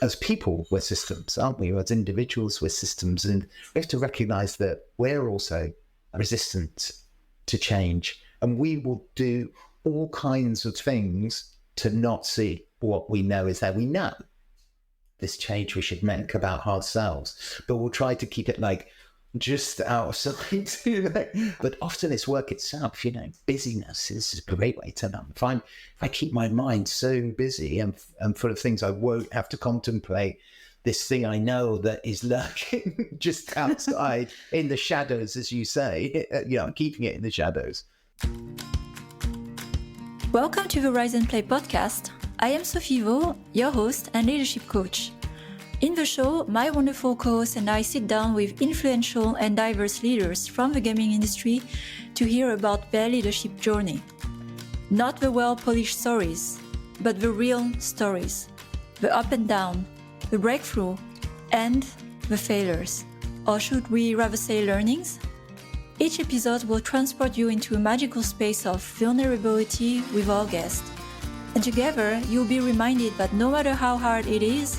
as people, we're systems, aren't we? As individuals, we're systems. And we have to recognize that we're also resistant to change. And we will do all kinds of things to not see what we know is there. We know this change we should make about ourselves, but we'll try to keep it like just out of sight. But often it's work itself, busyness is a great way to know. If I keep my mind so busy and full of things, I won't have to contemplate this thing I know that is lurking just outside in the shadows, as you say, keeping it in the shadows. Welcome to the Rise and Play podcast. I am Sophie Vaux, your host and leadership coach. In the show, my wonderful co-host and I sit down with influential and diverse leaders from the gaming industry to hear about their leadership journey. Not the well-polished stories, but the real stories. The up and down, the breakthrough, and the failures. Or should we rather say learnings? Each episode will transport you into a magical space of vulnerability with our guest. And together, you'll be reminded that no matter how hard it is,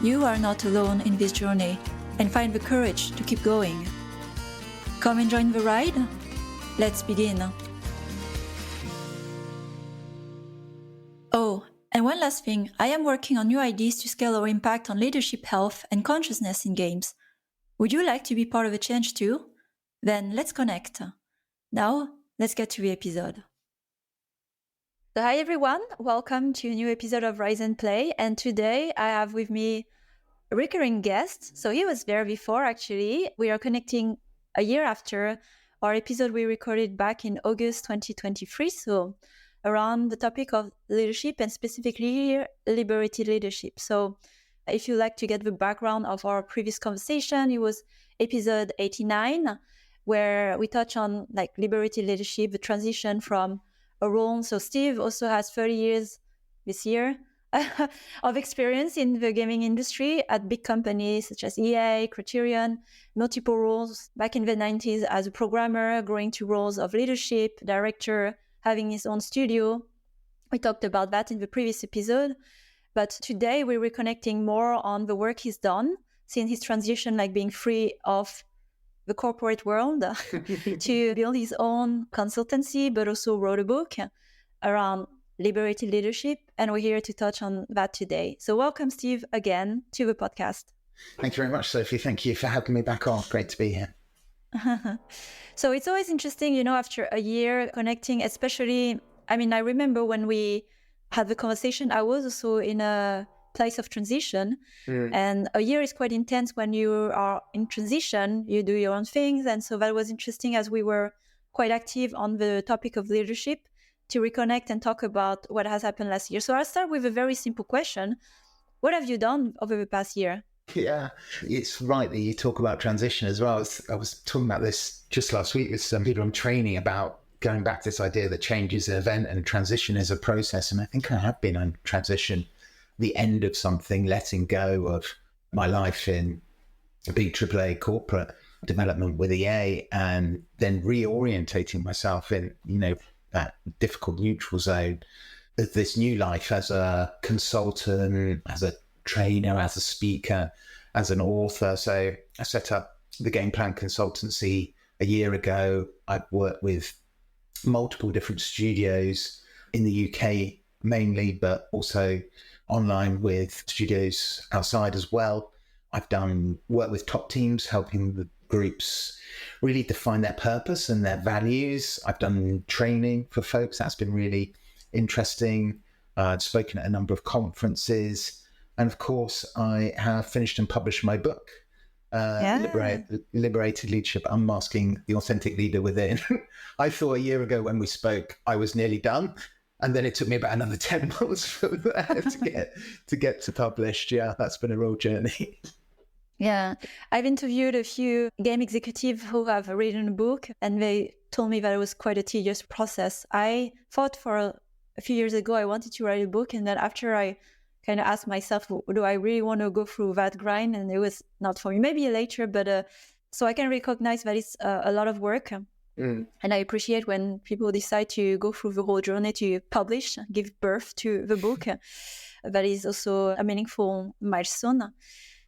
you are not alone in this journey, and find the courage to keep going. Come and join the ride. Let's begin. Oh, and one last thing, I am working on new ideas to scale our impact on leadership health and consciousness in games. Would you like to be part of the change too? Then let's connect. Now, let's get to the episode. So hi everyone, welcome to a new episode of Rise and Play. And today I have with me a recurring guest. So he was there before actually. We are connecting a year after our episode we recorded back in August 2023. So around the topic of leadership and specifically liberated leadership. So if you like to get the background of our previous conversation, it was episode 89, where we touch on liberated leadership, the transition from a role. So Steve also has 30 years this year of experience in the gaming industry at big companies such as EA, Criterion, multiple roles back in the 90s as a programmer, growing to roles of leadership, director, having his own studio. We talked about that in the previous episode. But today we're reconnecting more on the work he's done since his transition, being free of the corporate world to build his own consultancy, but also wrote a book around liberated leadership. And we're here to touch on that today. So welcome, Steve, again to the podcast. Thank you very much, Sophie. Thank you for having me back on. Great to be here. So it's always interesting, after a year connecting, especially, I remember when we had the conversation, I was also in a place of transition. And a year is quite intense when you are in transition, you do your own things. And so that was interesting as we were quite active on the topic of leadership to reconnect and talk about what has happened last year. So I'll start with a very simple question. What have you done over the past year? Yeah, it's right that you talk about transition as well. I was talking about this just last week with some people I'm training about going back to this idea that change is an event and transition is a process. And I think I have been on transition, the end of something, letting go of my life in a big AAA corporate development with EA, and then reorientating myself in, that difficult neutral zone of this new life as a consultant, as a trainer, as a speaker, as an author. So I set up the Game Plan Consultancy a year ago. I've worked with multiple different studios in the UK mainly, but also online with studios outside as well. I've done work with top teams, helping the groups really define their purpose and their values. I've done training for folks. That's been really interesting. I've spoken at a number of conferences. And of course, I have finished and published my book, Liberated Leadership, Unmasking the Authentic Leader Within. I thought a year ago when we spoke, I was nearly done. And then it took me about another 10 months from there to get to published. Yeah, that's been a real journey. Yeah, I've interviewed a few game executives who have written a book, and they told me that it was quite a tedious process. I thought for a few years ago, I wanted to write a book. And then after I kind of asked myself, do I really want to go through that grind? And it was not for me. Maybe later, but so I can recognize that it's a lot of work. Mm. And I appreciate when people decide to go through the whole journey to publish, give birth to the book. That is also a meaningful milestone.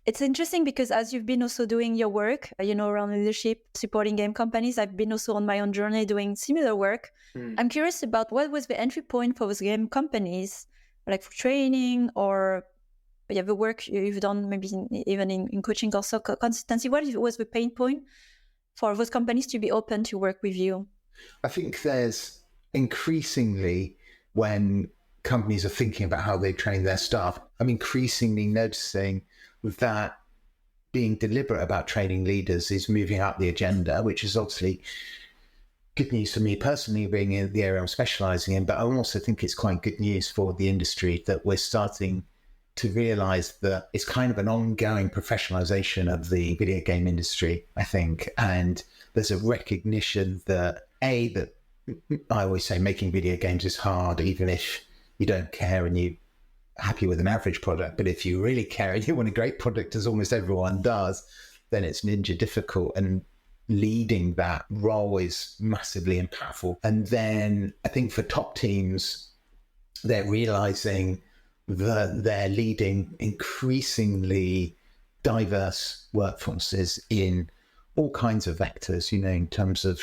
It's interesting because as you've been also doing your work, around leadership, supporting game companies, I've been also on my own journey doing similar work. I'm curious about what was the entry point for those game companies, like for training or the work you've done, maybe even in coaching also, consistency. What was the pain point for those companies to be open to work with you? I think there's increasingly, when companies are thinking about how they train their staff, I'm increasingly noticing that being deliberate about training leaders is moving up the agenda, which is obviously good news for me personally, being in the area I'm specializing in. But I also think it's quite good news for the industry that we're starting to realize that it's kind of an ongoing professionalization of the video game industry, I think. And there's a recognition that that I always say making video games is hard, even if you don't care and you're happy with an average product. But if you really care and you want a great product, as almost everyone does, then it's ninja difficult. And leading that role is massively impactful. And then I think for top teams, they're realizing that they're leading increasingly diverse workforces in all kinds of vectors, in terms of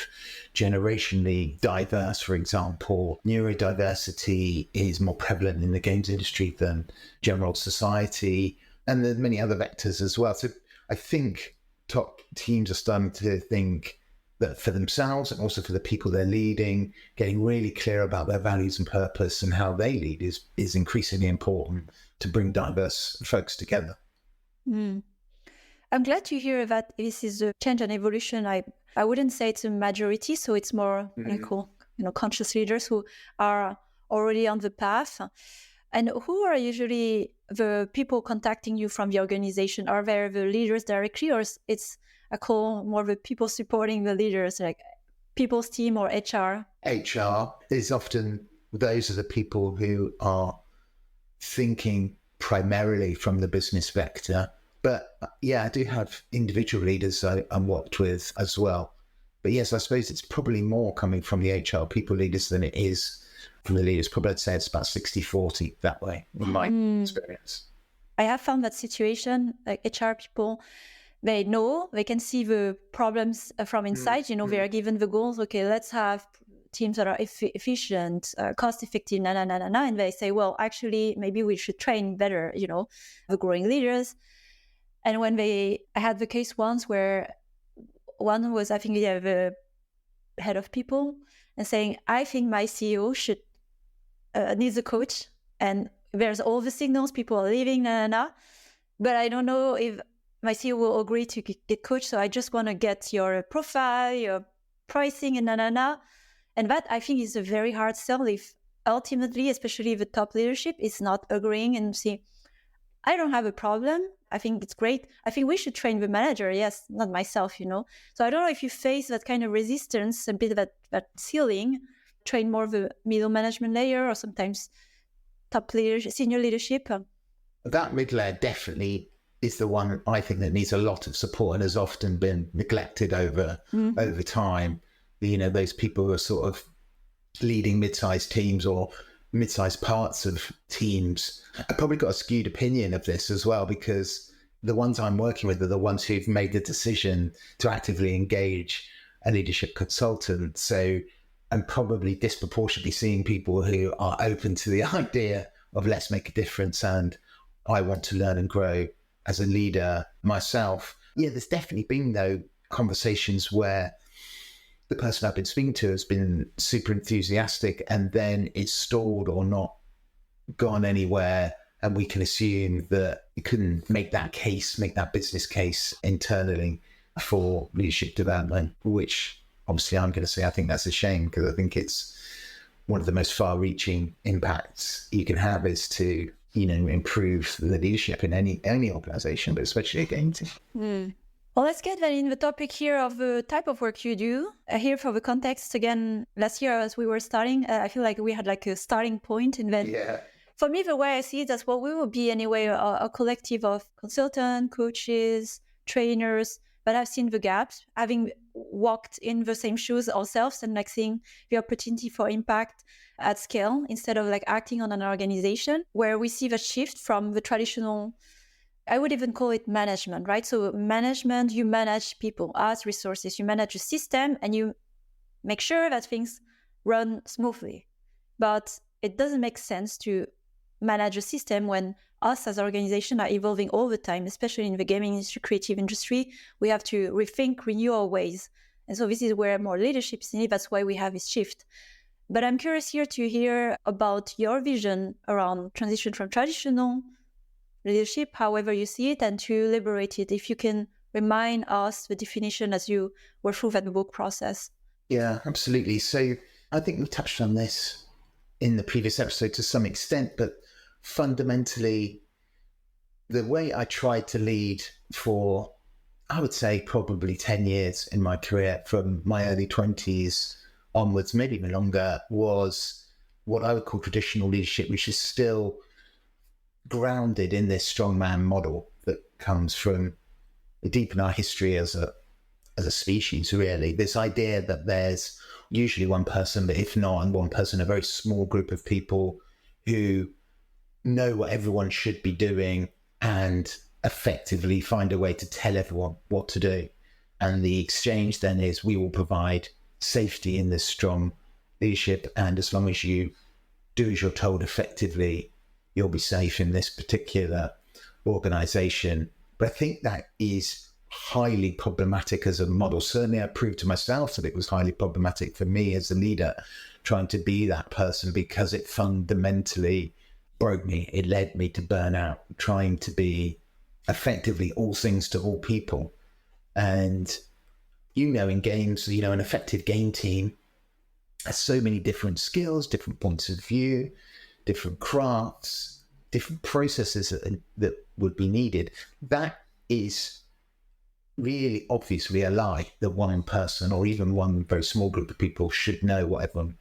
generationally diverse, for example. Neurodiversity is more prevalent in the games industry than general society, and there's many other vectors as well. So I think top teams are starting to think that for themselves and also for the people they're leading, getting really clear about their values and purpose and how they lead is increasingly important to bring diverse folks together. I'm glad to hear that this is a change and evolution. I wouldn't say it's a majority, so it's more conscious leaders who are already on the path. And who are usually the people contacting you from the organization? Are there the leaders directly, or it's I call more the people supporting the leaders, like people's team or HR? HR is often, those are the people who are thinking primarily from the business vector. But yeah, I do have individual leaders I'm worked with as well. But yes, I suppose it's probably more coming from the HR people leaders than it is from the leaders. Probably I'd say it's about 60-40 that way, in my experience. I have found that situation, like HR people, they know, they can see the problems from inside. They are given the goals. Okay, let's have teams that are efficient, cost effective, and they say, well, actually, maybe we should train better, the growing leaders. And when I had the case once where one was, I think, the head of people, and saying, I think my CEO needs a coach, and there's all the signals, people are leaving, but I don't know if my CEO will agree to get coached. So I just want to get your profile, your pricing, and And that, I think, is a very hard sell if ultimately, especially the top leadership, is not agreeing and say, I don't have a problem. I think it's great. I think we should train the manager. Yes, not myself, So I don't know if you face that kind of resistance, a bit of that ceiling, train more of the middle management layer or sometimes top leadership, senior leadership. That mid layer definitely is the one I think that needs a lot of support and has often been neglected over time. Those people who are sort of leading mid-sized teams or mid-sized parts of teams. I've probably got a skewed opinion of this as well, because the ones I'm working with are the ones who've made the decision to actively engage a leadership consultant. So I'm probably disproportionately seeing people who are open to the idea of let's make a difference and I want to learn and grow as a leader myself. Yeah, there's definitely been though conversations where the person I've been speaking to has been super enthusiastic and then it's stalled or not gone anywhere. And we can assume that you couldn't make that business case internally for leadership development, which obviously I'm going to say I think that's a shame, because I think it's one of the most far-reaching impacts you can have is to, improve the leadership in any organization, but especially a game team. Well, let's get then in the topic here of the type of work you do. Here for the context, again, last year as we were starting, I feel like we had like a starting point. And then for me, the way I see it, that's what we will be anyway, a collective of consultants, coaches, trainers, but I've seen the gaps, having walked in the same shoes ourselves and like seeing the opportunity for impact at scale instead of like acting on an organization, where we see the shift from the traditional, I would even call it management, right? So management, you manage people as resources, you manage a system and you make sure that things run smoothly. But it doesn't make sense to manage a system when us as an organization are evolving all the time, especially in the gaming industry, creative industry. We have to rethink, renew our ways. And so this is where more leadership is needed. That's why we have this shift. But I'm curious here to hear about your vision around transition from traditional leadership, however you see it, and to liberated. If you can remind us the definition as you were through that book process. Yeah, absolutely. So I think we touched on this in the previous episode to some extent, but fundamentally, the way I tried to lead for, I would say, probably 10 years in my career, from my early 20s onwards, maybe even longer, was what I would call traditional leadership, which is still grounded in this strongman model that comes from deep in our history as a species, really. This idea that there's usually one person, but if not one person, a very small group of people who know what everyone should be doing and effectively find a way to tell everyone what to do. And the exchange then is, we will provide safety in this strong leadership, and as long as you do as you're told effectively, you'll be safe in this particular organization. But I think that is highly problematic as a model. Certainly I proved to myself that it was highly problematic for me as a leader, trying to be that person, because it fundamentally broke me. It led me to burnout, trying to be effectively all things to all people. And, in games, an effective game team has so many different skills, different points of view, different crafts, different processes that would be needed. That is really obviously a lie, that one person or even one very small group of people should know what everyone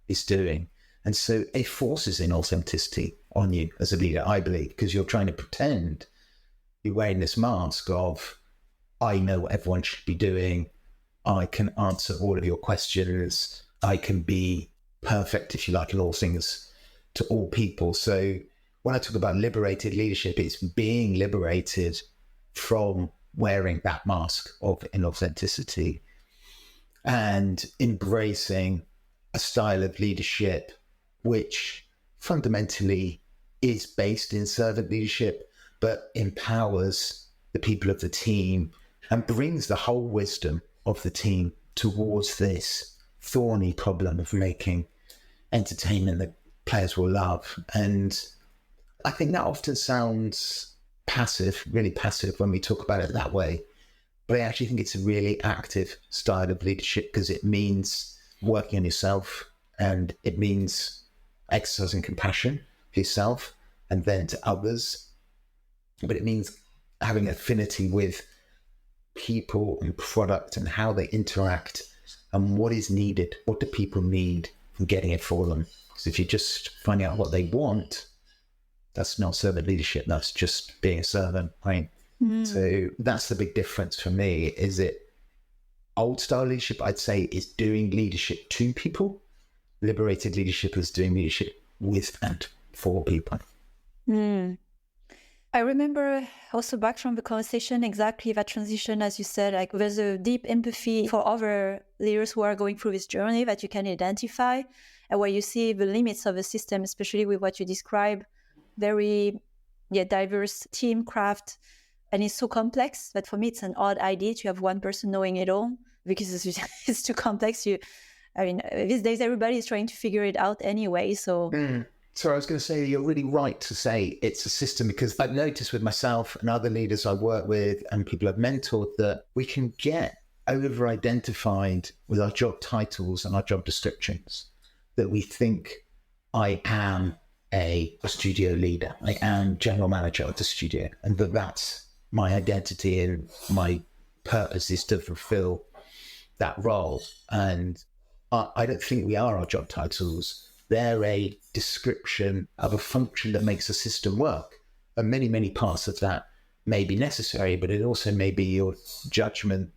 is doing. And so it forces inauthenticity on you as a leader, I believe, because you're trying to pretend you're wearing this mask of, I know what everyone should be doing, I can answer all of your questions, I can be perfect, if you like, in all things to all people. So when I talk about liberated leadership, it's being liberated from wearing that mask of inauthenticity and embracing a style of leadership which fundamentally is based in servant leadership, but empowers the people of the team and brings the whole wisdom of the team towards this thorny problem of making entertainment that players will love. And I think that often sounds passive, really passive when we talk about it that way. But I actually think it's a really active style of leadership, because it means working on yourself, and it means exercising compassion for yourself and then to others. But it means having affinity with people and product and how they interact and what is needed. What do people need, and getting it for them? Because if you're just finding out what they want, that's not servant leadership. That's just being a servant, right? So that's the big difference for me. Is it old style leadership? I'd say is doing leadership to people. Liberated leadership is doing leadership with and for people. I remember also back from the conversation, exactly that transition, as you said, like there's a deep empathy for other leaders who are going through this journey that you can identify, and where you see the limits of the system, especially with what you describe, very diverse team craft. And it's so complex that for me, it's an odd idea to have one person knowing it all, because it's too complex. These days, everybody is trying to figure it out anyway. So So I was going to say, you're really right to say it's a system, because I've noticed with myself and other leaders I work with and people I've mentored that we can get over-identified with our job titles and our job descriptions, that we think, I am a studio leader, I am general manager of the studio, and that's my identity and my purpose is to fulfill that role. And I don't think we are our job titles. They're a description of a function that makes a system work. And many, many parts of that may be necessary, but it also may be your judgment,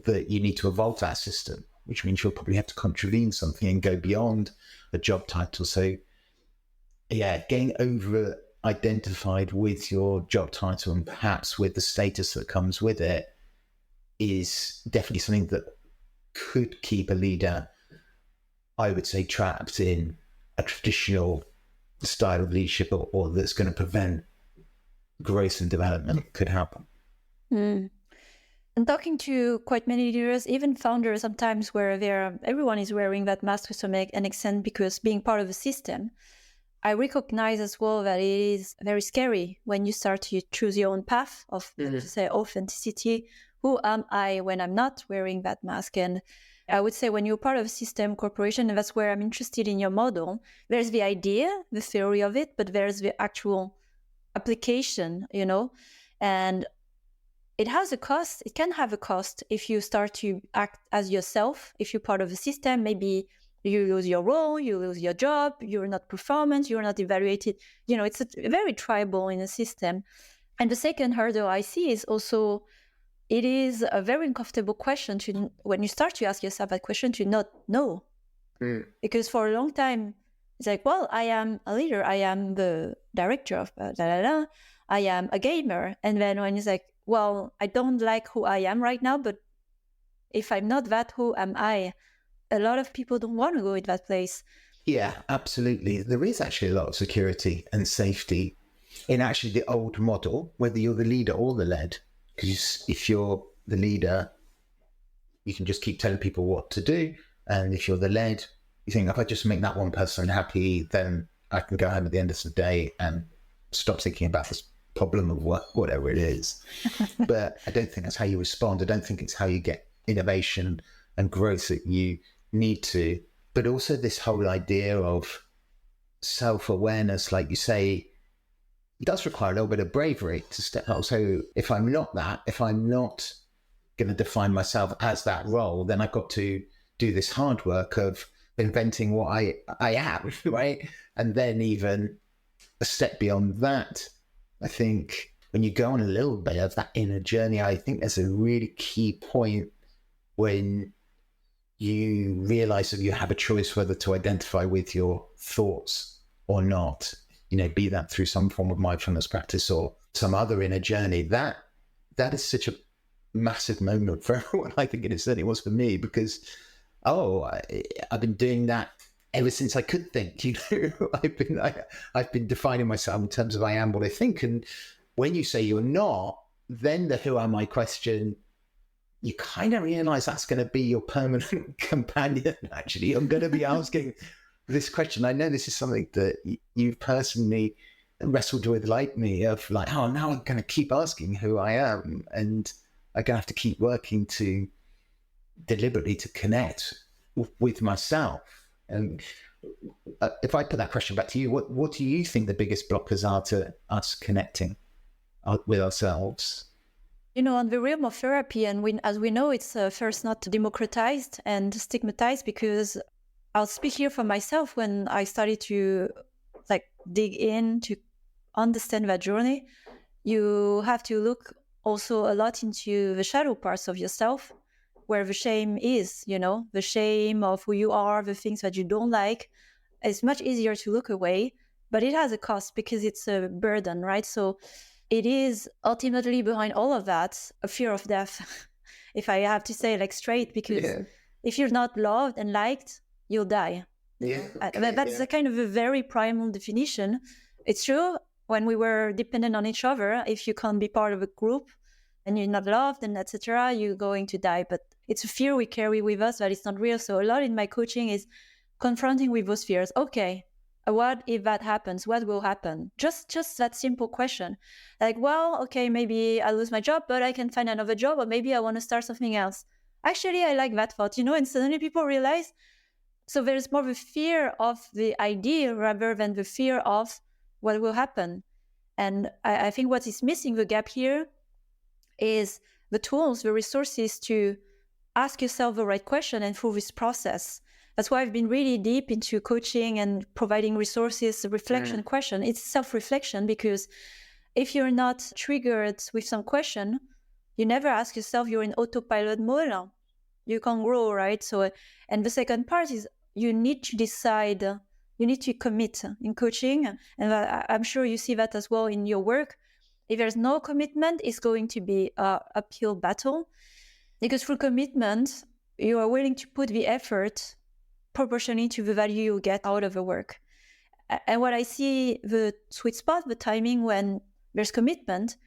that you need to evolve that system, which means you'll probably have to contravene something and go beyond a job title. So yeah, getting over identified with your job title and perhaps with the status that comes with it is definitely something that could keep a leader, I would say, trapped in a traditional style of leadership, or that's going to prevent growth and development could happen. And talking to quite many leaders, even founders, sometimes where everyone is wearing that mask to some extent because being part of a system, I recognize as well that it is very scary when you start to choose your own path of, to say, authenticity. Who am I when I'm not wearing that mask? And I would say when you're part of a system, corporation, and that's where I'm interested in your model, there's the idea, the theory of it, but there's the actual application, and it has a cost. It can have a cost if you start to act as yourself. If you're part of a system, maybe you lose your role, you lose your job, you're not performant, you're not evaluated. It's very tribal in a system. And the second hurdle I see is also, it is a very uncomfortable question when you start to ask yourself that question, to not know. Because for a long time, it's like, well, I am a leader, I am the director of I am a gamer. And then when it's like, well, I don't like who I am right now, but if I'm not that, who am I? A lot of people don't want to go in that place. Yeah, absolutely. There is actually a lot of security and safety in actually the old model, whether you're the leader or the led. Because if you're the leader, you can just keep telling people what to do. And if you're the led, you think, if I just make that one person happy, then I can go home at the end of the day and stop thinking about this problem of whatever it is. But I don't think that's how you respond. I don't think it's how you get innovation and growth that you need to. But also this whole idea of self-awareness, like you say, it does require a little bit of bravery to step up. So if I'm not going to define myself as that role, then I've got to do this hard work of inventing what I am, right? And then even a step beyond that, I think when you go on a little bit of that inner journey, I think there's a really key point when you realize that you have a choice whether to identify with your thoughts or not, be that through some form of mindfulness practice or some other inner journey. That is such a massive moment for everyone. I think it certainly was for me, because I've been doing that ever since I could think. I've been defining myself in terms of I am what I think. And when you say you're not, then the who am I question, you kind of realize that's going to be your permanent companion. Actually, I'm going to be asking this question. I know this is something that you've personally wrestled with, like me, of like, now I'm going to keep asking who I am, and I'm going to have to keep working to deliberately to connect with myself. And if I put that question back to you, what do you think the biggest blockers are to us connecting with ourselves? On the realm of therapy, and as we know, it's first not democratized and stigmatized, because I'll speak here for myself. When I started to dig in to understand that journey, you have to look also a lot into the shadow parts of yourself, where the shame is, the shame of who you are, the things that you don't like. It's much easier to look away, but it has a cost because it's a burden, right? So it is ultimately behind all of that a fear of death, if I have to say straight, because if you're not loved and liked, you'll die. That's a kind of a very primal definition. It's true, when we were dependent on each other, if you can't be part of a group and you're not loved and etc., you're going to die. But it's a fear we carry with us that it's not real. So a lot in my coaching is confronting with those fears. Okay, what if that happens? What will happen? Just that simple question. Okay, maybe I'll lose my job, but I can find another job, or maybe I want to start something else. Actually, I like that thought, and suddenly people realize, so there's more the fear of the idea rather than the fear of what will happen. And I think what is missing, the gap here, is the tools, the resources to ask yourself the right question and through this process. That's why I've been really deep into coaching and providing resources, the reflection question. It's self-reflection, because if you're not triggered with some question, you never ask yourself, you're in autopilot mode. You can't grow, right? So, and the second part is you need to decide, you need to commit in coaching. And I'm sure you see that as well in your work. If there's no commitment, it's going to be an uphill battle, because through commitment, you are willing to put the effort proportionally to the value you get out of the work. And what I see the sweet spot, the timing when there's commitment,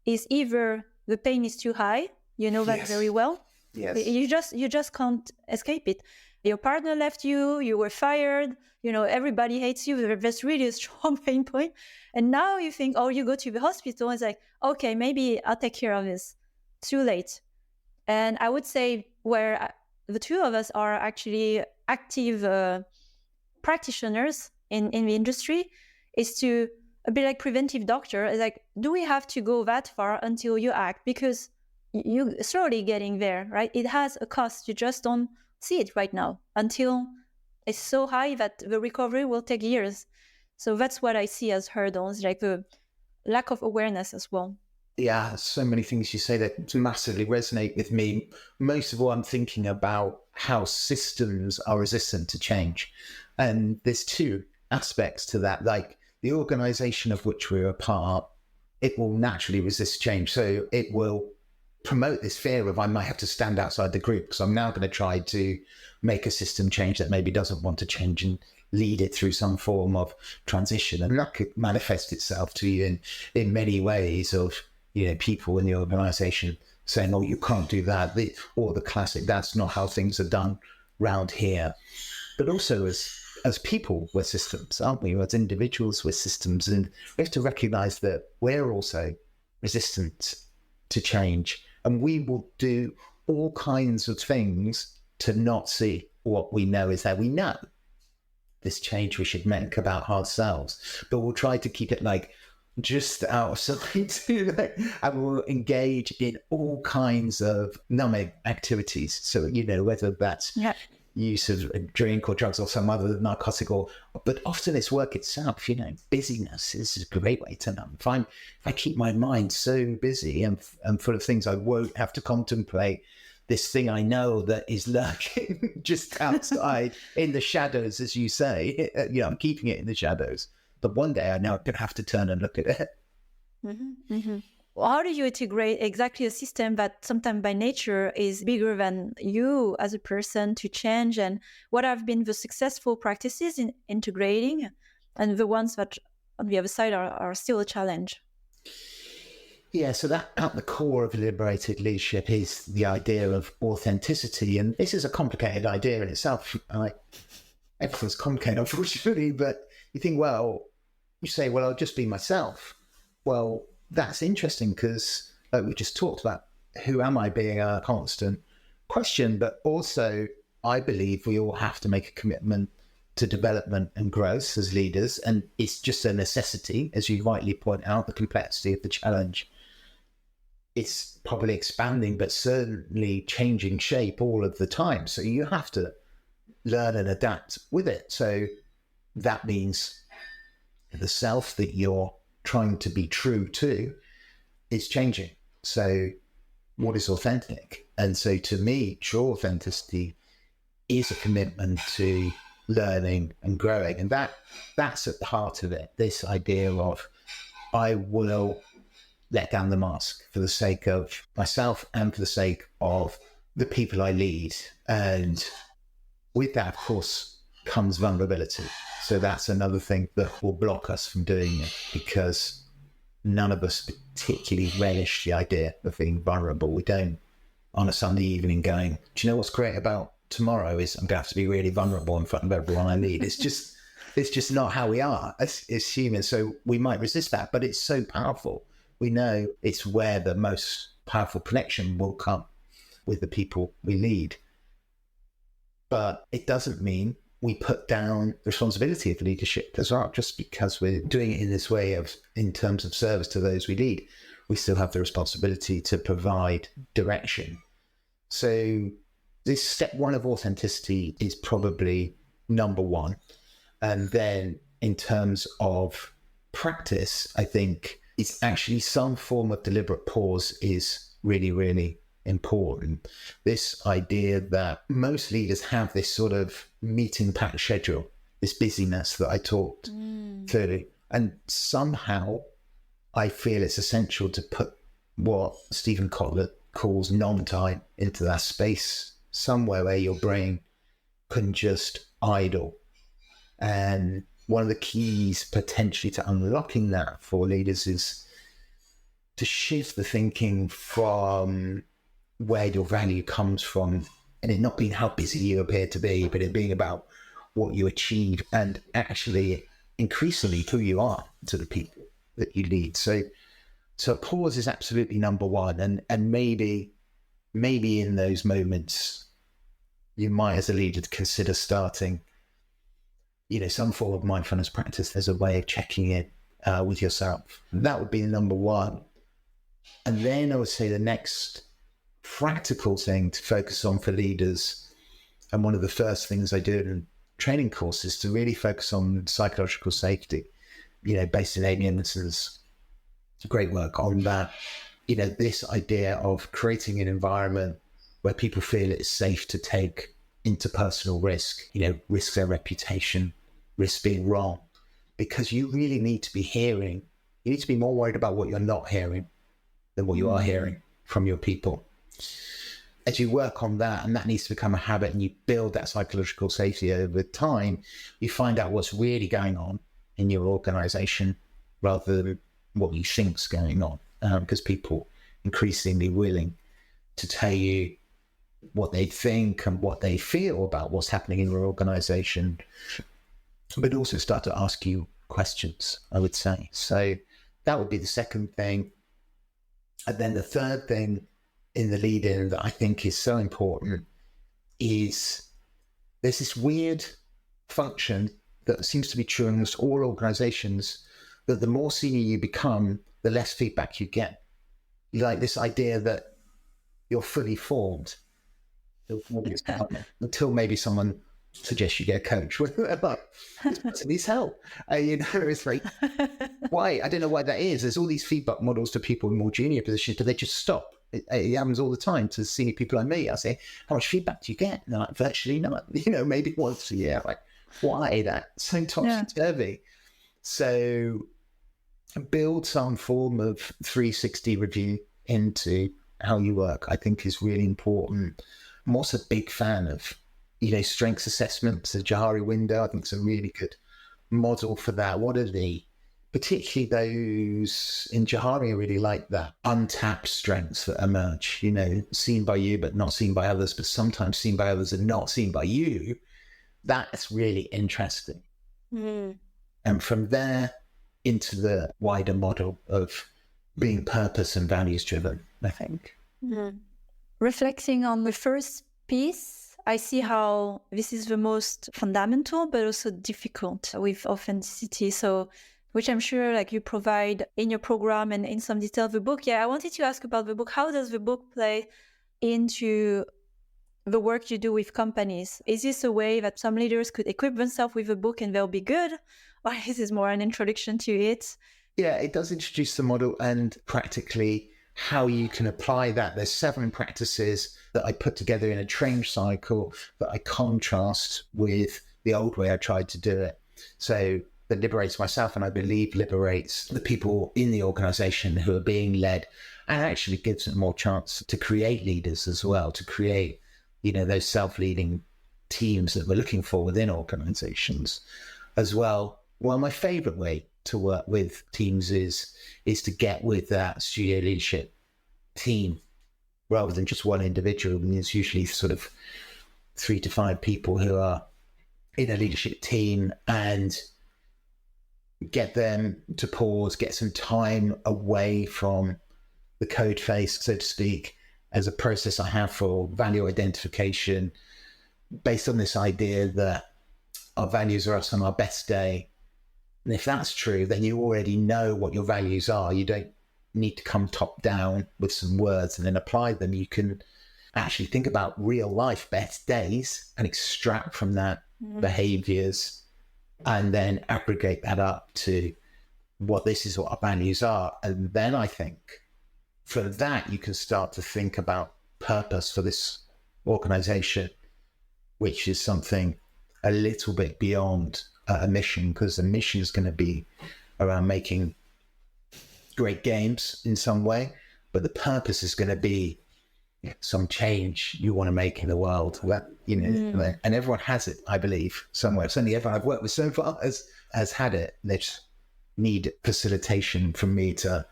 is either the pain is too high, you know that very well. Yes. You just can't escape it. Your partner left you, you were fired, everybody hates you. That's really a strong pain point. And now you think, oh, you go to the hospital, and it's like, okay, maybe I'll take care of this. Too late. And I would say where the two of us are actually active practitioners in the industry is to a bit like preventive doctor. It's like, do we have to go that far until you act? Because you're slowly getting there, right? It has a cost. You just don't see it right now until it's so high that the recovery will take years. So that's what I see as hurdles, like the lack of awareness as well. Yeah, so many things you say that massively resonate with me. Most of all, I'm thinking about how systems are resistant to change. And there's two aspects to that. Like the organization of which we're a part, it will naturally resist change. So it will promote this fear of I might have to stand outside the group because I'm now going to try to make a system change that maybe doesn't want to change and lead it through some form of transition. And that could manifest itself to you in many ways of, people in the organization saying, oh, you can't do that. Or the classic, that's not how things are done round here. But also as people, we're systems, aren't we? As individuals, we're systems. And we have to recognize that we're also resistant to change. And we will do all kinds of things to not see what we know is there. We know this change we should make about ourselves, but we'll try to keep it like just outside and we'll engage in all kinds of numbing activities. So, whether that's use of a drink or drugs or some other narcotic, but often it's work itself. Busyness is a great way to numb. If I keep my mind so busy and full of things, I won't have to contemplate this thing I know that is lurking just outside in the shadows, as you say. I'm keeping it in the shadows. But one day I know I'm going to have to turn and look at it. Mm-hmm, mm-hmm. Well, how do you integrate exactly a system that sometimes by nature is bigger than you as a person to change? And what have been the successful practices in integrating and the ones that on the other side are still a challenge? Yeah, so that at the core of liberated leadership is the idea of authenticity. And this is a complicated idea in itself. Everything's complicated, unfortunately, but you think, you say, I'll just be myself. Well, that's interesting because, like we just talked about, who am I being a constant question, but also I believe we all have to make a commitment to development and growth as leaders. And it's just a necessity, as you rightly point out, the complexity of the challenge. It's probably expanding, but certainly changing shape all of the time. So you have to learn and adapt with it. So that means the self that you're trying to be true to is changing. So what is authentic? And so to me, true authenticity is a commitment to learning and growing. And that's at the heart of it. This idea of I will let down the mask for the sake of myself and for the sake of the people I lead. And with that, of course, comes vulnerability. So that's another thing that will block us from doing it, because none of us particularly relish the idea of being vulnerable. We don't on a Sunday evening going, do you know what's great about tomorrow is I'm going to have to be really vulnerable in front of everyone I meet. It's just not how we are as humans. So we might resist that, but it's so powerful. We know it's where the most powerful connection will come with the people we lead. But it doesn't mean we put down the responsibility of leadership as well. Just because we're doing it in this way in terms of service to those we lead, we still have the responsibility to provide direction. So this step one of authenticity is probably number one. And then in terms of practice, I think it's actually some form of deliberate pause is really, really important. This idea that most leaders have this sort of meeting packed schedule, this busyness that I talked through. And somehow I feel it's essential to put what Stephen Kotler calls non-time into that space, somewhere where your brain can just idle. And one of the keys potentially to unlocking that for leaders is to shift the thinking from where your value comes from, and it not being how busy you appear to be, but it being about what you achieve and actually increasingly who you are to the people that you lead. So pause is absolutely number one. And maybe in those moments, you might as a leader consider starting, some form of mindfulness practice as a way of checking in with yourself. That would be number one. And then I would say the next practical thing to focus on for leaders, and one of the first things I do in training courses, to really focus on psychological safety, based in Amy Edmondson's great work on that, this idea of creating an environment where people feel it's safe to take interpersonal risk, risk their reputation, risk being wrong, because you really need to be more worried about what you're not hearing than what you are hearing from your people. As you work on that, and that needs to become a habit, and you build that psychological safety over time, you find out what's really going on in your organization rather than what you think's going on, because people increasingly willing to tell you what they think and what they feel about what's happening in your organization, but also start to ask you questions, I would say. So that would be the second thing. And then the third thing in the lead-in that I think is so important is there's this weird function that seems to be true in almost all organizations, that the more senior you become, the less feedback you get. Like this idea that you're fully formed until maybe someone suggests you get a coach. But this person needs help. It's like, why? I don't know why that is. There's all these feedback models to people in more junior positions, but they just stop. It happens all the time to senior people like me. I say, how much feedback do you get? And they're like, virtually none. Maybe once a year. Like, why? That's so topsy-turvy. So build some form of 360 review into how you work, I think, is really important. I'm also a big fan of, strengths assessments. The Johari window, I think, is a really good model for that. What are particularly those in Johari, I really like that untapped strengths that emerge, seen by you, but not seen by others, but sometimes seen by others and not seen by you. That's really interesting. And from there into the wider model of being purpose and values driven, I think. Reflecting on the first piece, I see how this is the most fundamental, but also difficult with authenticity. So, which I'm sure you provide in your program and in some detail the book. I wanted to ask about the book. How does the book play into the work you do with companies? Is this a way that some leaders could equip themselves with a book and they'll be good? Or is this more an introduction to it? Yeah, it does introduce the model and practically how you can apply that. There's 7 practices that I put together in a change cycle that I contrast with the old way I tried to do it. So that liberates myself, and I believe liberates the people in the organization who are being led, and actually gives them more chance to create leaders as well, to create, those self-leading teams that we're looking for within organizations as well. Well, my favorite way to work with teams is to get with that studio leadership team rather than just one individual. And it's usually sort of 3 to 5 people who are in a leadership team, and get them to pause, get some time away from the code face, so to speak, as a process I have for value identification, based on this idea that our values are us on our best day. And if that's true, then you already know what your values are. You don't need to come top down with some words and then apply them. You can actually think about real life best days and extract from that behaviors, and then aggregate that up to this is what our values are. And then I think for that, you can start to think about purpose for this organization, which is something a little bit beyond a mission, because the mission is going to be around making great games in some way, but the purpose is going to be some change you want to make in the world. That, you know, and everyone has it, I believe, somewhere. Certainly everyone I've worked with so far has had it. They just need facilitation from me to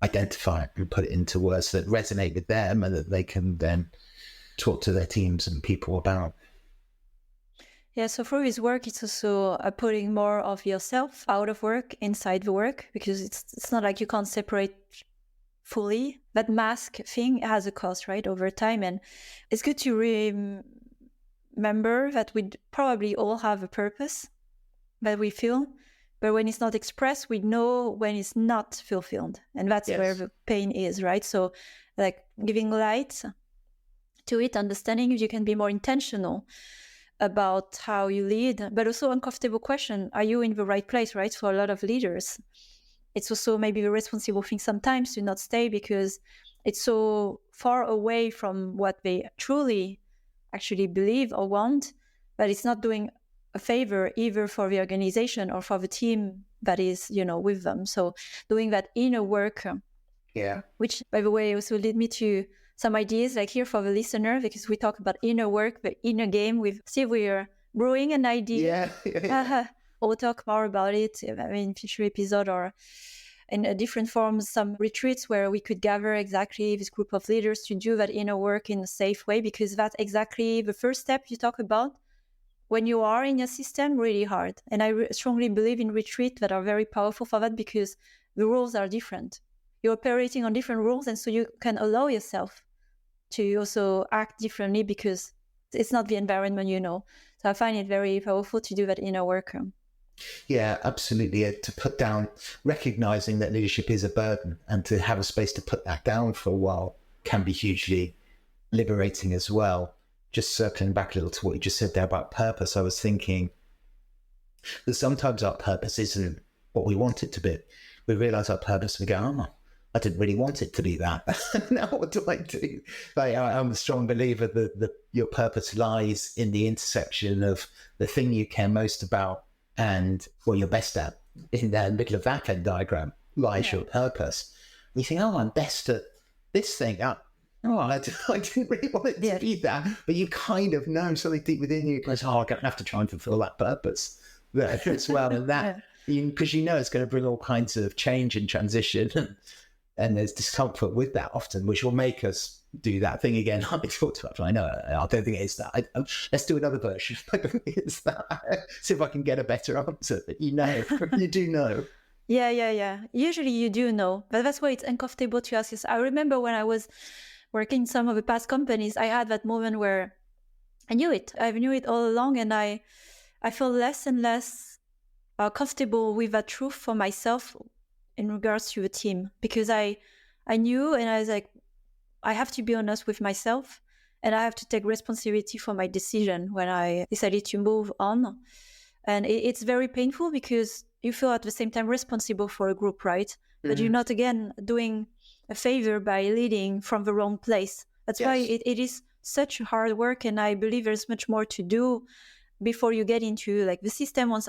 identify it and put it into words that resonate with them and that they can then talk to their teams and people about. Yeah, so through his work, it's also putting more of yourself out of work, inside the work, because it's not like you can't separate fully. That mask thing has a cost, right, over time. And it's good to remember that we probably all have a purpose that we feel, but when it's not expressed, we know when it's not fulfilled. And that's where the pain is, right? So like giving light to it, understanding you can be more intentional about how you lead, but also uncomfortable question, are you in the right place, right? For a lot of leaders, it's also maybe a responsible thing sometimes to not stay because it's so far away from what they truly actually believe or want, but it's not doing a favor either for the organization or for the team that is, you know, with them. So doing that inner work, which by the way also led me to some ideas like here for the listener, because we talk about inner work, the inner game. We're brewing an idea. We'll talk more about it in future episode or in different forms, some retreats where we could gather exactly this group of leaders to do that inner work in a safe way, because that's exactly the first step you talk about when you are in a system, really hard. And I strongly believe in retreat that are very powerful for that, because the rules are different. You're operating on different rules, and so you can allow yourself to also act differently because it's not the environment you know. So I find it very powerful to do that inner work. Yeah, absolutely. To put down, recognizing that leadership is a burden, and to have a space to put that down for a while can be hugely liberating as well. Just circling back a little to what you just said there about purpose, I was thinking that sometimes our purpose isn't what we want it to be. We realize our purpose and we go, oh, I didn't really want it to be that. Now what do I do? Like, I'm a strong believer that your purpose lies in the intersection of the thing you care most about and what you're best at. In the middle of that Venn diagram lies your purpose. And you think, oh, I'm best at this thing. I didn't really want it to be that. But you kind of know something deep within you goes, oh, I'm going to have to try and fulfill that purpose there as well. And that, because you know it's going to bring all kinds of change and transition. And there's discomfort with that often, which will make us do that thing again. I talked about. I know. I don't think it's that. Let's do another version. I don't think it's that. See if I can get a better answer. But you know, you do know. Yeah. Usually you do know, but that's why it's uncomfortable to ask yourself. I remember when I was working in some of the past companies, I had that moment where I knew it. I knew it all along, and I felt less and less comfortable with that truth for myself in regards to the team, because I knew, and I was like, I have to be honest with myself, and I have to take responsibility for my decision when I decided to move on. And it's very painful because you feel at the same time responsible for a group, right? Mm-hmm. But you're not, again, doing a favor by leading from the wrong place. That's why it is such hard work, and I believe there's much more to do before you get into like the system. Once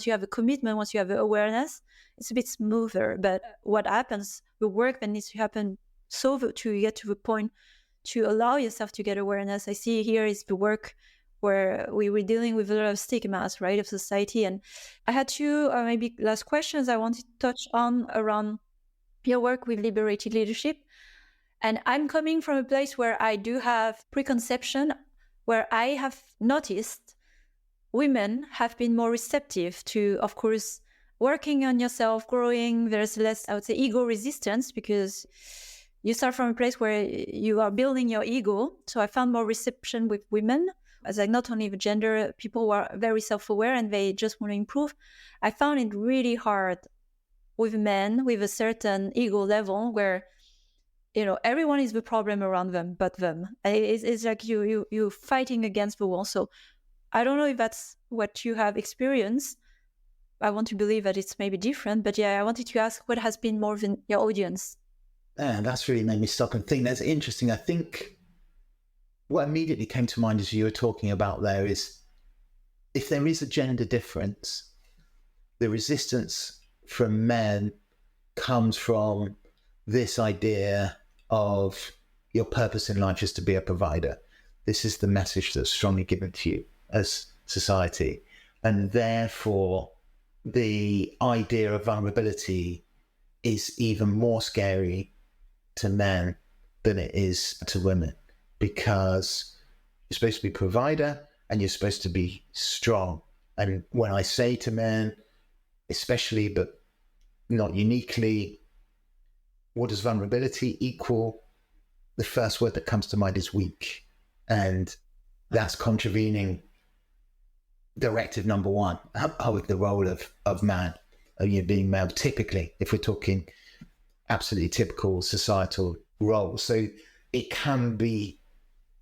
you have a commitment, once you have awareness, it's a bit smoother. But what happens, the work that needs to happen so to get to the point to allow yourself to get awareness, I see here is the work where we were dealing with a lot of stigmas, right, of society. And I had two maybe last questions I wanted to touch on around your work with liberated leadership. And I'm coming from a place where I do have preconception, where I have noticed women have been more receptive to, of course, working on yourself, growing. There's less, I would say, ego resistance, because you start from a place where you are building your ego. So I found more reception with women, as like not only the gender, people who are very self-aware and they just want to improve. I found it really hard with men with a certain ego level where, you know, everyone is the problem around them but them. It's like you fighting against the wall. So I don't know if that's what you have experienced. I want to believe that it's maybe different, but yeah, I wanted to ask what has been more than your audience And that's really made me stop and think. That's interesting. I think what immediately came to mind as you were talking about there is, if there is a gender difference, the resistance from men comes from this idea of your purpose in life is to be a provider. This is the message that's strongly given to you as society. And therefore, the idea of vulnerability is even more scary to men than it is to women, because you're supposed to be a provider and you're supposed to be strong. And when I say to men, especially, but not uniquely, what does vulnerability equal? The first word that comes to mind is weak. And that's contravening directive number one with the role of man, being male, typically, if we're talking absolutely typical societal roles. So it can be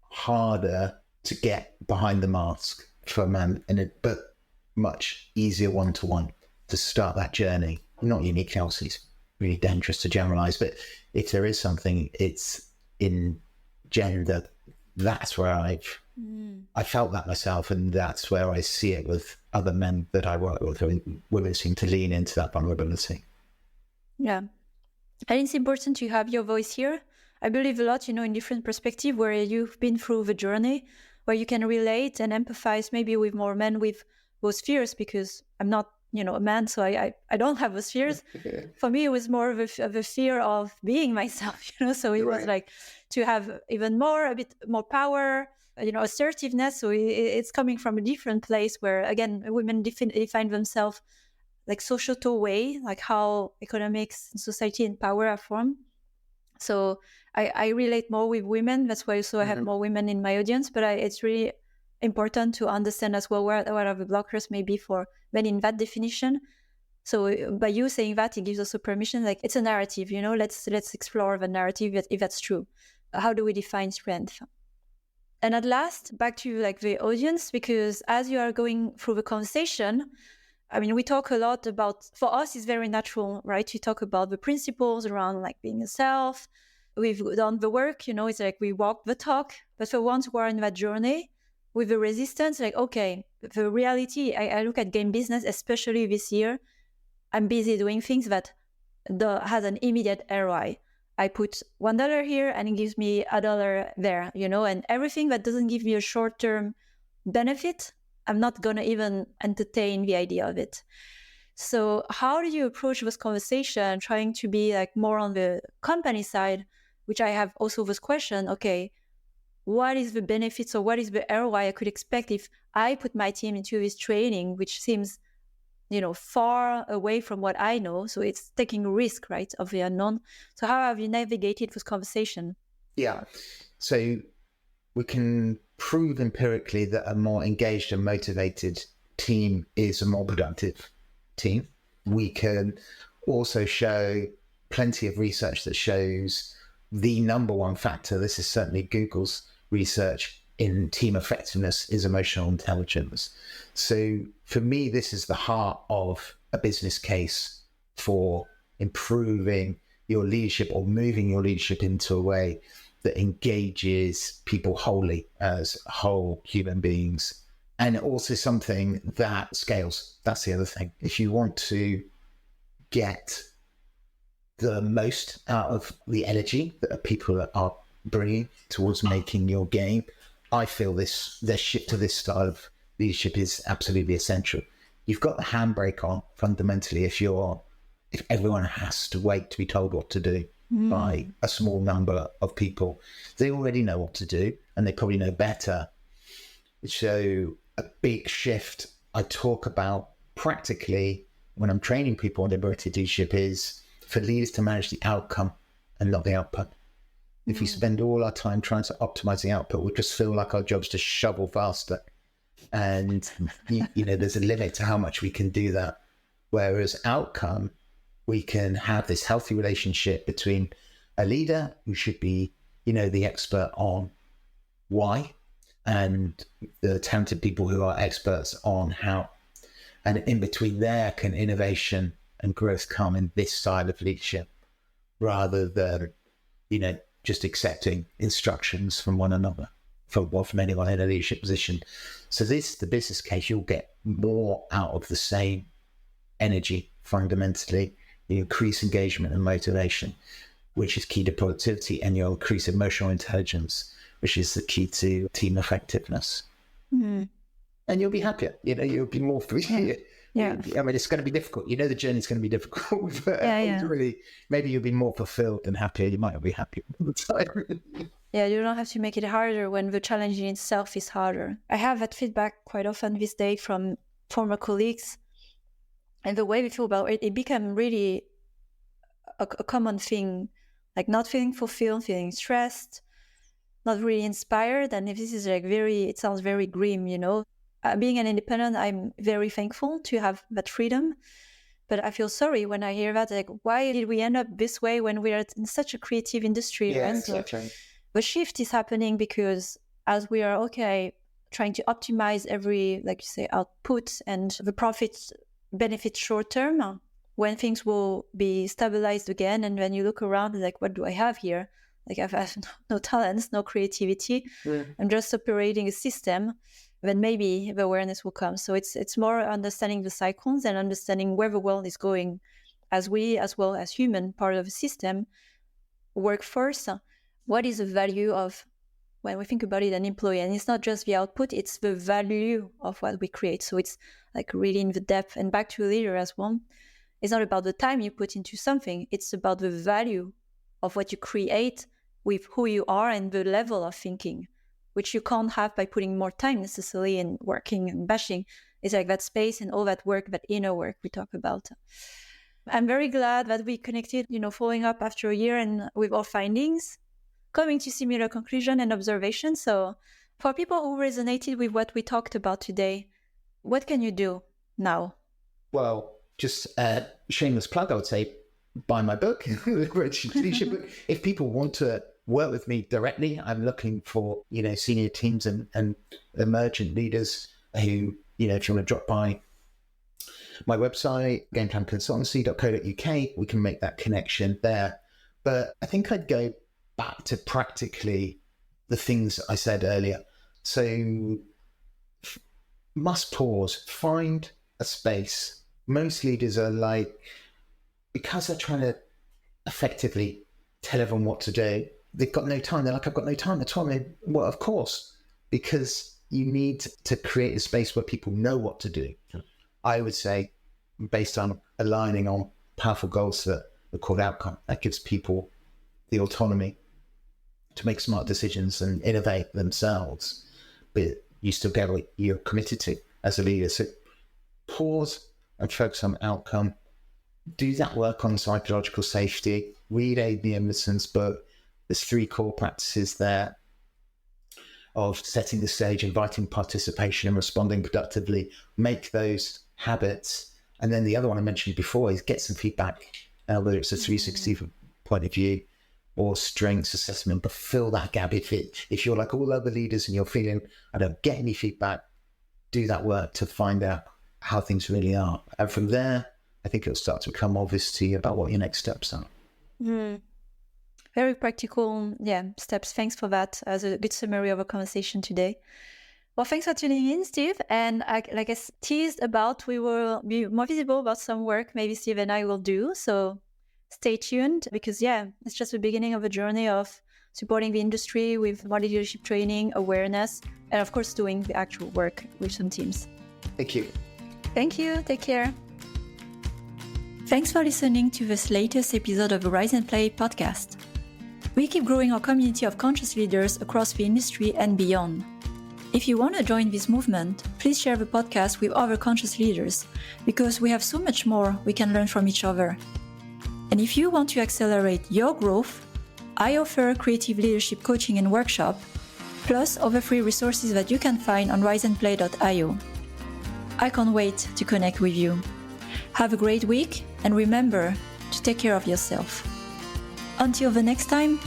harder to get behind the mask for a man, but much easier one-to-one to start that journey. Not unique, obviously, it's really dangerous to generalize, but if there is something, it's in gender. That's where I felt that myself, and that's where I see it with other men that I work with. Women seem to lean into that vulnerability. Yeah. And it's important to have your voice here. I believe a lot, in different perspective where you've been through the journey, where you can relate and empathize maybe with more men with those fears, because I'm not, a man, so I don't have those fears. For me, it was more of a fear of being myself, so it was like to have even more, a bit more power, assertiveness. So it's coming from a different place where, again, women define themselves like societal way, like how economics and society and power are formed. So I relate more with women. That's why also I have more women in my audience. But it's really important to understand as well what are the blockers maybe for men in that definition. So by you saying that, it gives also permission, like it's a narrative, let's explore the narrative if that's true. How do we define strength? And at last, back to like the audience, because as you are going through the conversation, I mean, we talk a lot about, for us, it's very natural, right? To talk about the principles around like being a self. We've done the work, it's like we walk the talk. But for ones who are in that journey with the resistance, like, okay, the reality, I look at game business, especially this year, I'm busy doing things that has an immediate ROI. I put $1 here and it gives me $1 there, and everything that doesn't give me a short-term benefit, I'm not going to even entertain the idea of it. So how do you approach this conversation, trying to be like more on the company side, which I have also this question, okay, what is the benefits or what is the ROI I could expect if I put my team into this training, which seems, far away from what I know. So it's taking a risk, right, of the unknown. So how have you navigated this conversation? Yeah. So we can prove empirically that a more engaged and motivated team is a more productive team. We can also show plenty of research that shows the number one factor, this is certainly Google's research, in team effectiveness is emotional intelligence. So for me, this is the heart of a business case for improving your leadership or moving your leadership into a way that engages people wholly as whole human beings. And also something that scales. That's the other thing. If you want to get the most out of the energy that people are bringing towards making your game, I feel this shift to this style of leadership is absolutely essential. You've got the handbrake on fundamentally if everyone has to wait to be told what to do by a small number of people. They already know what to do and they probably know better. So a big shift I talk about practically when I'm training people on liberated leadership is for leaders to manage the outcome and not the output. If we spend all our time trying to optimize the output, we just feel like our job's to shovel faster. And, there's a limit to how much we can do that. Whereas outcome, we can have this healthy relationship between a leader who should be, the expert on why, and the talented people who are experts on how. And in between there can innovation and growth come in this style of leadership, rather than just accepting instructions from one another, from anyone in a leadership position. So the business case, you'll get more out of the same energy fundamentally. You increase engagement and motivation, which is key to productivity, and you'll increase emotional intelligence, which is the key to team effectiveness. Mm. And you'll be happier. You'll be more free. Yeah. I mean, it's going to be difficult. The journey's going to be difficult, but really, maybe you'll be more fulfilled and happier. You might not be happy all the time. Yeah, you don't have to make it harder when the challenge in itself is harder. I have that feedback quite often these days from former colleagues, and the way we feel about it became really a common thing, like not feeling fulfilled, feeling stressed, not really inspired. And if this is it sounds very grim, being an independent, I'm very thankful to have that freedom. But I feel sorry when I hear that, why did we end up this way when we're in such a creative industry? Yeah, right? exactly. The shift is happening because as we are, trying to optimize every, like you say, output and the profits benefit short term, when things will be stabilized again. And when you look around, what do I have here? I have no talents, no creativity. I'm just operating a system. Then maybe the awareness will come. So it's more understanding the cycles and understanding where the world is going, as we, as well as human, part of the system, work first. What is the value of, when we think about it, an employee? And it's not just the output, it's the value of what we create. So it's really in the depth. And back to a leader as well, it's not about the time you put into something, it's about the value of what you create with who you are and the level of thinking, which you can't have by putting more time necessarily in working and bashing. It's that space and all that work, that inner work we talk about. I'm very glad that we connected, following up after a year and with our findings, coming to similar conclusion and observation. So for people who resonated with what we talked about today, what can you do now? Well, just a shameless plug, I would say, buy my book, Liberated Leadership book. If people want to work with me directly, I'm looking for, senior teams and emergent leaders who, if you want to drop by my website, gameplanconsultancy.co.uk, we can make that connection there. But I think I'd go back to practically the things I said earlier. So must pause, find a space. Most leaders are because they're trying to effectively tell everyone what to do, they've got no time. They're I've got no time at all. Well, of course, because you need to create a space where people know what to do. I would say, based on aligning on powerful goals that are called outcome, that gives people the autonomy to make smart decisions and innovate themselves, but you still get what you're committed to as a leader. So pause and focus on outcome. Do that work on psychological safety. Read Amy Emerson's book. There's 3 core practices there of setting the stage, inviting participation and responding productively. Make those habits. And then the other one I mentioned before is get some feedback, whether it's a 360 point of view or strengths assessment, but fill that gap. If you're like all other leaders and you're feeling, I don't get any feedback, do that work to find out how things really are. And from there, I think it'll start to become obvious to you about what your next steps are. Very practical, steps. Thanks for that as a good summary of our conversation today. Well, thanks for tuning in, Steve. And like I teased about, we will be more visible about some work maybe Steve and I will do. So stay tuned because, it's just the beginning of a journey of supporting the industry with more leadership training, awareness, and of course, doing the actual work with some teams. Thank you. Thank you. Take care. Thanks for listening to this latest episode of the Rise and Play podcast. We keep growing our community of conscious leaders across the industry and beyond. If you want to join this movement, please share the podcast with other conscious leaders because we have so much more we can learn from each other. And if you want to accelerate your growth, I offer creative leadership coaching and workshop, plus other free resources that you can find on riseandplay.io. I can't wait to connect with you. Have a great week and remember to take care of yourself. Until the next time,